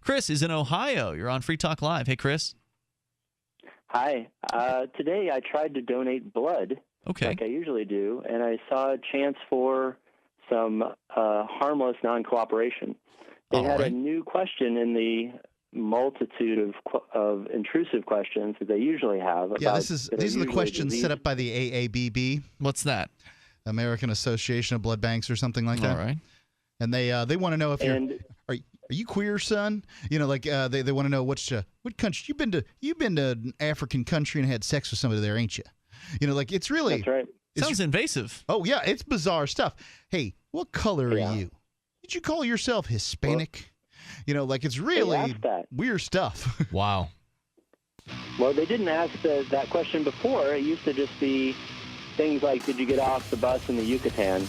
Chris is in Ohio. You're on Free Talk Live. Hey, Chris. Hi. Today I tried to donate blood, like I usually do, and I saw a chance for some harmless non-cooperation. They had a new question in the multitude of intrusive questions that they usually have. Yeah, these are the questions set up by the AABB. What's that? American Association of Blood Banks or something like that. All right. And they want to know if are you queer, son? You know, like they want to know what country you've been to an African country and had sex with somebody there, ain't you? You know, like it's really That's right. Sounds invasive. Oh yeah, it's bizarre stuff. Hey, what color are you? Did you call yourself Hispanic? You know, like it's really weird stuff. Wow. Well, they didn't ask that question before. It used to just be things like, did you get off the bus in the Yucatan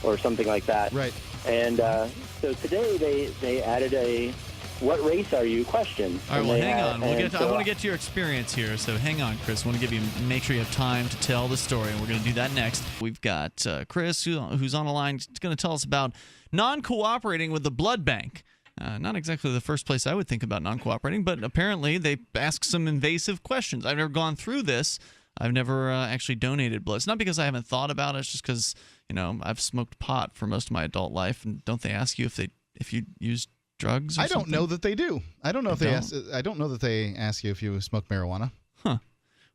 or something like that. Right. And so today they added a what race are you question. All right, well, hang on. I want to get to your experience here, so hang on, Chris. I want to make sure you have time to tell the story, and we're going to do that next. We've got Chris, who's on the line, going to tell us about non-cooperating with the blood bank. Not exactly the first place I would think about non-cooperating, but apparently they ask some invasive questions. I've never gone through this. I've never actually donated blood. It's not because I haven't thought about it. It's just because, I've smoked pot for most of my adult life, and don't they ask you if you use drugs or I don't something? know that they do. I don't know if they ask. I don't know that they ask you if you smoke marijuana. Huh.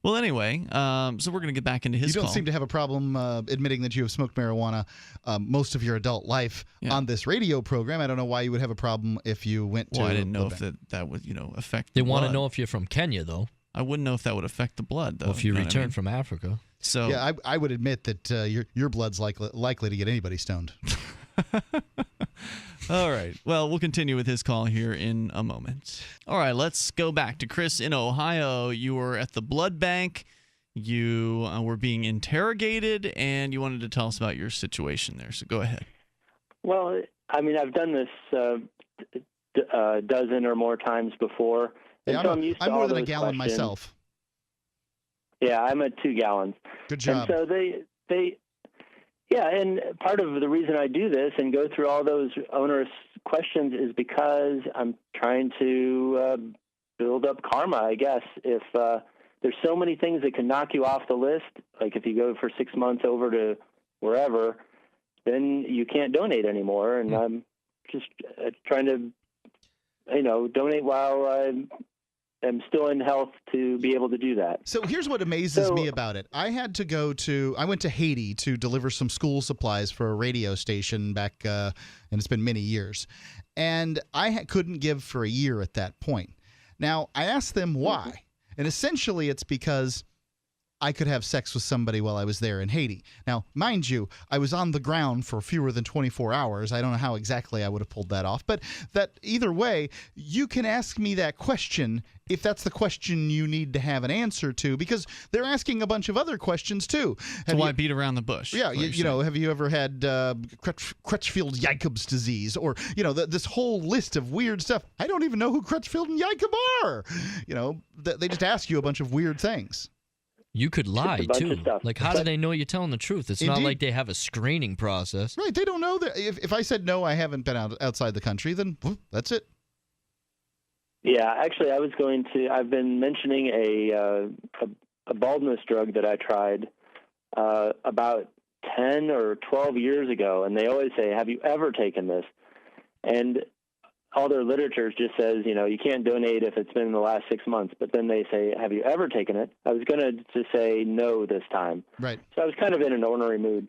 Well, anyway, so we're going to get back into his You don't call. seem to have a problem admitting that you have smoked marijuana most of your adult life on this radio program. I don't know why you would have a problem if you went to. Well, I didn't know if that would, affect. They the want to blood. know if you're from Kenya, though. I wouldn't know if that would affect the blood, though. Well, if you know what I return mean? from Africa. So yeah, I would admit that your blood's likely to get anybody stoned. All right. Well, we'll continue with his call here in a moment. All right, let's go back to Chris in Ohio. You were at the blood bank. You were being interrogated, and you wanted to tell us about your situation there. So go ahead. Well, I mean, I've done this a dozen or more times before. Yeah, so I'm used to I'm more all than a those gallon questions. myself. Yeah, I'm at 2 gallons. Good job. And so and part of the reason I do this and go through all those onerous questions is because I'm trying to build up karma, I guess. If there's so many things that can knock you off the list, like if you go for 6 months over to wherever, then you can't donate anymore. And I'm just trying to, donate while I'm still in health to be able to do that. So here's what amazes me about it. I went to Haiti to deliver some school supplies for a radio station back, and it's been many years. And I couldn't give for a year at that point. Now, I asked them why. And essentially it's because I could have sex with somebody while I was there in Haiti. Now, mind you, I was on the ground for fewer than 24 hours. I don't know how exactly I would have pulled that off. But that either way, you can ask me that question if that's the question you need to have an answer to, because they're asking a bunch of other questions too. So why beat around the bush? Yeah, have you ever had Crutchfield-Jacobs disease? Or, this whole list of weird stuff. I don't even know who Crutchfield and Jacob are. They just ask you a bunch of weird things. You could lie, too. Like, how do they know you're telling the truth? It's not like they have a screening process. Right. They don't know that. If I said, no, I haven't been outside the country, then that's it. Yeah, actually, I've been mentioning a baldness drug that I tried about 10 or 12 years ago, and they always say, have you ever taken this? And all their literature just says, you can't donate if it's been in the last 6 months. But then they say, have you ever taken it? I was going to just say no this time. Right. So I was kind of in an ornery mood.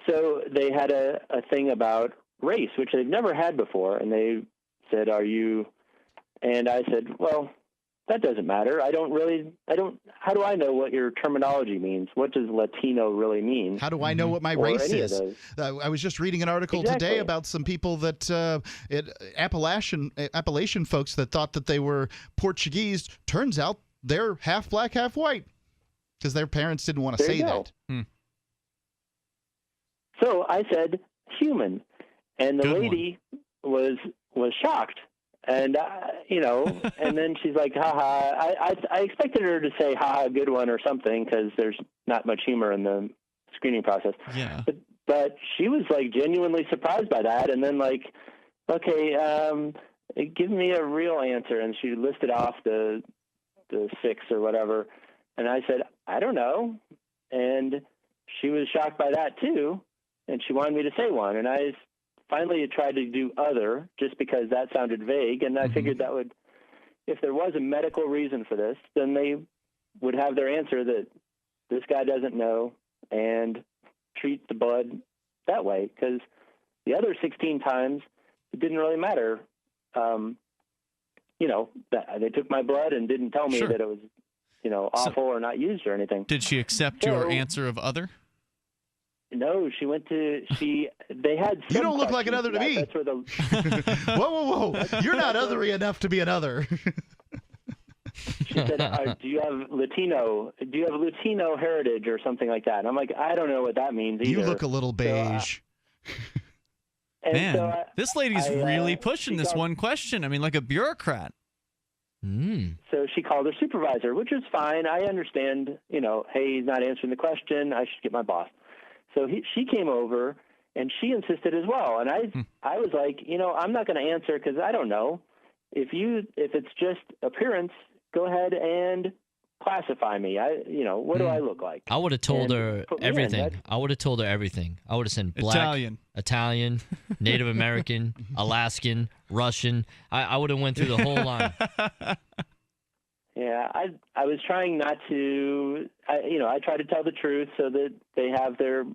So they had a thing about race, which they've never had before. And they said, are you? And I said, well, that doesn't matter. how do I know what your terminology means? What does Latino really mean? How do I know what my race is? I was just reading an article today about some people that Appalachian folks that thought that they were Portuguese. Turns out they're half black, half white, because their parents didn't want to say that. So I said human, and the lady was shocked. And, and then she's like, haha. I expected her to say, haha, good one or something, because there's not much humor in the screening process. Yeah. But she was, genuinely surprised by that. And then, okay, give me a real answer. And she listed off the 6 or whatever. And I said, I don't know. And she was shocked by that too. And she wanted me to say one. And I finally tried to do other, just because that sounded vague. And I figured that would, if there was a medical reason for this, then they would have their answer that this guy doesn't know, and treat the blood that way. Because the other 16 times, it didn't really matter. That they took my blood and didn't tell me that it was, awful or not used or anything. Did she accept your answer of other? No, they had some. You don't look like an other to me. That's where Whoa. You're not othery enough to be an other. She said, do you have Latino heritage or something like that? And I'm like, I don't know what that means either. You look a little beige. Man, this lady's really pushing this one question. I mean, like a bureaucrat. So she called her supervisor, which is fine. I understand, hey, he's not answering the question. I should get my boss. So she came over, and she insisted as well. And I was like, I'm not going to answer because I don't know. If it's just appearance, go ahead and classify me. What do I look like? I would have told her everything. I would have told her everything. I would have said black, Italian, Native American, Alaskan, Russian. I would have went through the whole line. Yeah, I was trying not to. I try to tell the truth so that they have the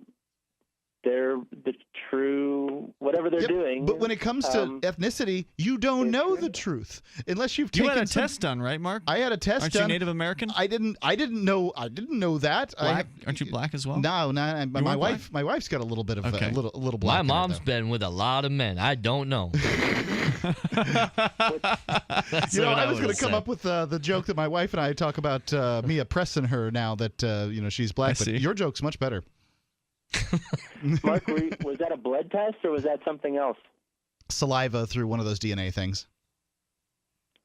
true whatever they're doing. But when it comes to ethnicity, you don't know the truth unless you've taken. You had a test done, right, Mark? I had a test Aren't done. Aren't you Native American? I didn't know that. Black? Aren't you black as well? No. My wife's got a little bit of a little black. My mom's been with a lot of men. I don't know. I was going to come up with the joke that my wife and I talk about me oppressing her now that she's black. But your joke's much better. Mark, was that a blood test or was that something else? Saliva through one of those DNA things.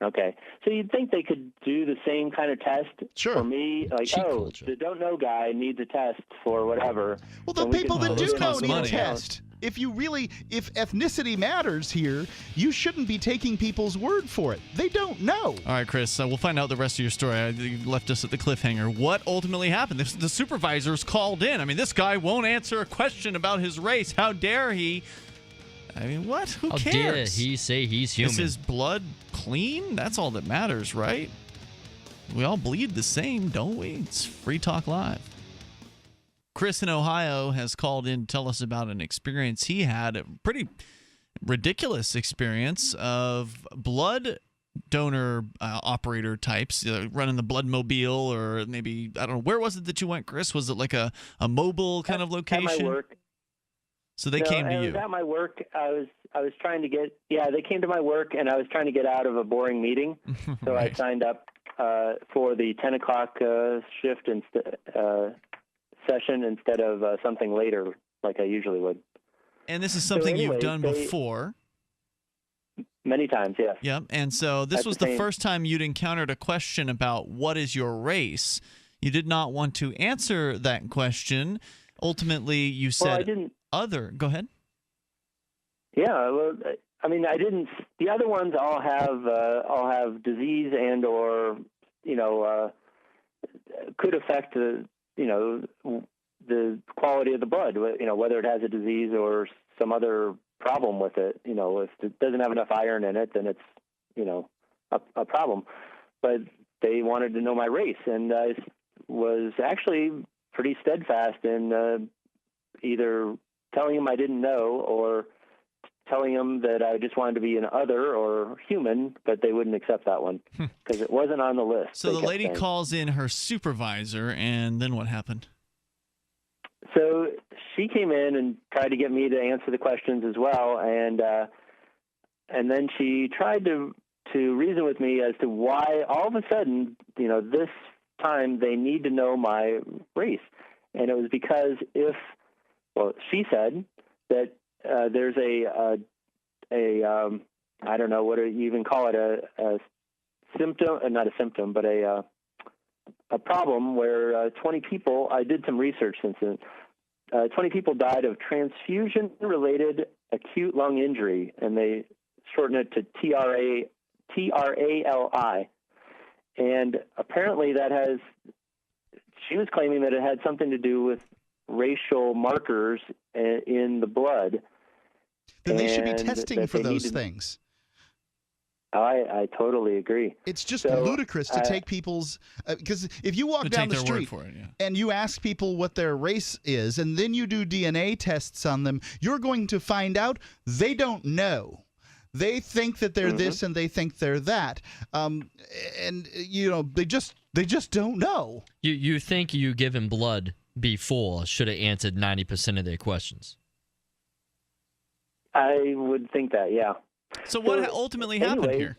Okay. So you'd think they could do the same kind of test for me? Like, the don't know guy needs a test for whatever. Well, the people that do know need a test. If ethnicity matters here, you shouldn't be taking people's word for it. They don't know. All right, Chris, we'll find out the rest of your story. You left us at the cliffhanger. What ultimately happened? The supervisors called in. I mean, this guy won't answer a question about his race. How dare he? I mean, what? Who cares? How dare he say he's human? Is his blood clean? That's all that matters, right? We all bleed the same, don't we? It's Free Talk Live. Chris in Ohio has called in to tell us about an experience he had, a pretty ridiculous experience of blood donor operator types, running the Bloodmobile, or maybe, I don't know, where was it that you went, Chris? Was it like a mobile kind of location? At my work. So they came to you. At my work, I was trying to get, they came to my work, and I was trying to get out of a boring meeting, so I signed up for the 10 o'clock shift session instead of something later like I usually would. And this is something you've done before? Many times, yes. Yep. And so this was the first time you'd encountered a question about what is your race. You did not want to answer that question. Ultimately, you said I didn't. Other. Go ahead. Yeah, well, I mean, I didn't. The other ones all have disease and or could affect the quality of the blood, whether it has a disease or some other problem with it. If it doesn't have enough iron in it, then it's, a problem. But they wanted to know my race, and I was actually pretty steadfast in either telling them I didn't know or telling them that I just wanted to be an other or human, but they wouldn't accept that one because it wasn't on the list. So the lady calls in her supervisor, and then what happened? So she came in and tried to get me to answer the questions as well, and then she tried to reason with me as to why all of a sudden, this time they need to know my race. And it was because she said that there's a I don't know what you even call it, a symptom, not a symptom, but a problem where 20 people, I did some research since then, 20 people died of transfusion-related acute lung injury, and they shorten it to TRALI. And apparently she was claiming that it had something to do with racial markers in the blood. Then they should be testing for those things. I totally agree. It's just ludicrous to take people's because if you walk down the street and you ask people what their race is and then you do DNA tests on them, you're going to find out they don't know. They think that they're this and they think they're that, and they just don't know. You think you given blood before should have answered 90% of their questions? I would think that, yeah. So what ultimately happened here?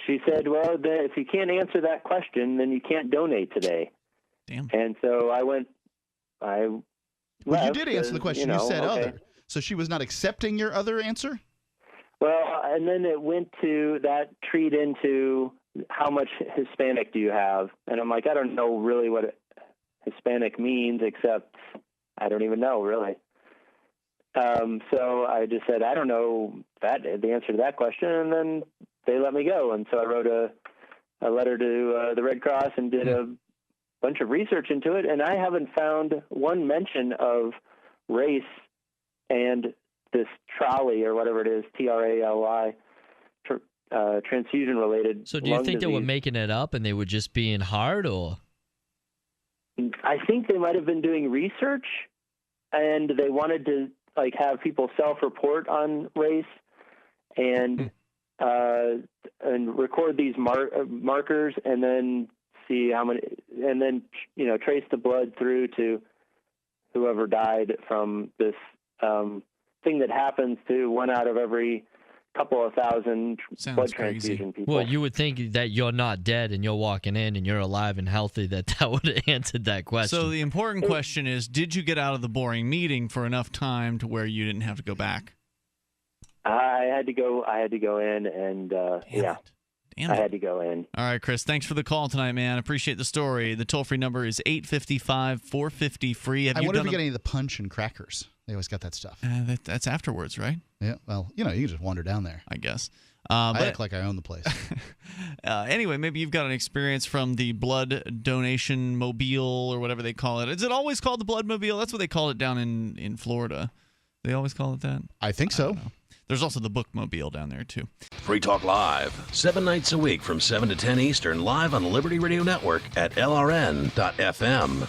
She said, well, if you can't answer that question, then you can't donate today. Damn. And so I went. Well, you did answer the question. You said other. So she was not accepting your other answer? Well, and then it went to that treat into how much Hispanic do you have? And I'm like, I don't know really what Hispanic means, except I don't even know really. So I just said, I don't know the answer to that question, and then they let me go. And so I wrote a letter to the Red Cross and did a bunch of research into it, and I haven't found one mention of race and this TRALI or whatever it is, TRALI, transfusion-related. So do you think they were making it up and they were just being hard, or? I think they might have been doing research, and they wanted to have people self-report on race and record these markers, and then see how many, and then trace the blood through to whoever died from this thing that happens to 1 out of every couple of thousand blood transfusion people. Well, you would think that you're not dead and you're walking in and you're alive and healthy, that would have answered that question. So the important question is, did you get out of the boring meeting for enough time to where you didn't have to go back? I had to go in, and I had to go in. All right, Chris, thanks for the call tonight, man. Appreciate the story. The toll-free number is 855-450-FREE. I wonder if you get any of the punch and crackers. They always got that stuff. That's afterwards, right? Yeah, well, you can just wander down there. I guess. I act like I own the place. Anyway, maybe you've got an experience from the blood donation mobile or whatever they call it. Is it always called the Bloodmobile? That's what they call it down in Florida. They always call it that? I think so. There's also the Bookmobile down there, too. Free Talk Live, 7 nights a week from 7 to 10 Eastern, live on the Liberty Radio Network at LRN.FM.